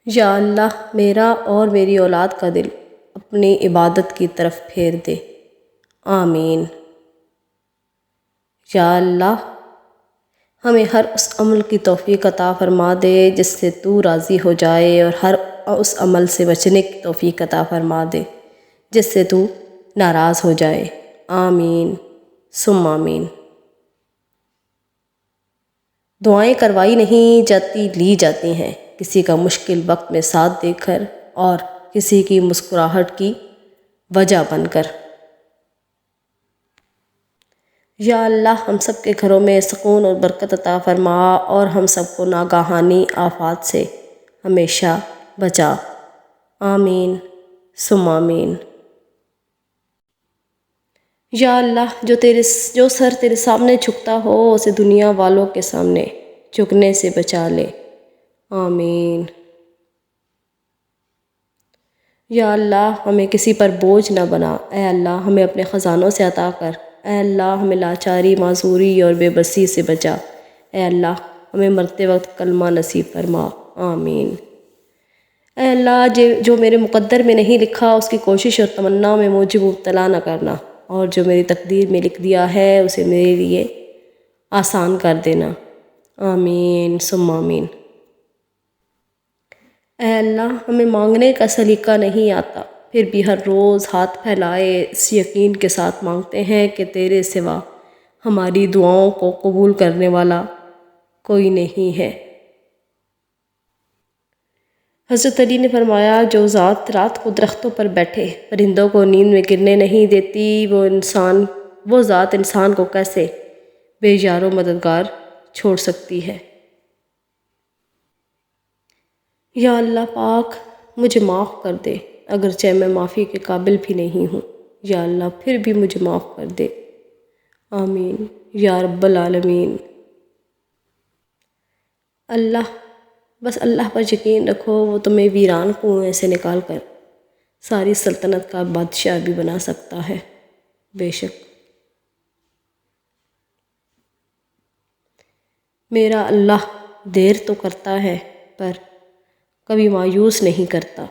یا اللہ میرا اور میری اولاد کا دل اپنی عبادت کی طرف پھیر دے، آمین۔ یا اللہ ہمیں ہر اس عمل کی توفیق عطا فرما دے جس سے تو راضی ہو جائے، اور ہر اس عمل سے بچنے کی توفیق عطا فرما دے جس سے تو ناراض ہو جائے، آمین ثم آمین۔ دعائیں کروائی نہیں جاتی، لی جاتی ہیں، کسی کا مشکل وقت میں ساتھ دے کر اور کسی کی مسکراہٹ کی وجہ بن کر۔ یا اللہ ہم سب کے گھروں میں سکون اور برکت عطا فرما، اور ہم سب کو ناگہانی آفات سے ہمیشہ بچا، آمین ثم آمین۔ یا اللہ جو سر تیرے سامنے جھکتا ہو اسے دنیا والوں کے سامنے جھکنے سے بچا لے، آمین۔ یا اللہ ہمیں کسی پر بوجھ نہ بنا، اے اللہ ہمیں اپنے خزانوں سے عطا کر، اے اللہ ہمیں لاچاری، معذوری اور بے بسی سے بچا، اے اللہ ہمیں مرتے وقت کلمہ نصیب فرما، آمین۔ اے اللہ جو میرے مقدر میں نہیں لکھا اس کی کوشش اور تمنا میں مجھے مبتلا نہ کرنا، اور جو میری تقدیر میں لکھ دیا ہے اسے میرے لیے آسان کر دینا، آمین ثم آمین۔ اے اللہ ہمیں مانگنے کا سلیقہ نہیں آتا، پھر بھی ہر روز ہاتھ پھیلائے اس یقین کے ساتھ مانگتے ہیں کہ تیرے سوا ہماری دعاؤں کو قبول کرنے والا کوئی نہیں ہے۔ حضرت علی نے فرمایا جو ذات رات کو درختوں پر بیٹھے پرندوں کو نیند میں گرنے نہیں دیتی، وہ ذات انسان کو کیسے بے یار و مددگار چھوڑ سکتی ہے۔ یا اللہ پاک مجھے معاف کر دے، اگرچہ میں معافی کے قابل بھی نہیں ہوں، یا اللہ پھر بھی مجھے معاف کر دے، آمین یا رب العالمین۔ بس اللہ پر یقین رکھو، وہ تمہیں ویران کنویں سے نکال کر ساری سلطنت کا بادشاہ بھی بنا سکتا ہے، بے شک۔ میرا اللہ دیر تو کرتا ہے پر کبھی مایوس نہیں کرتا۔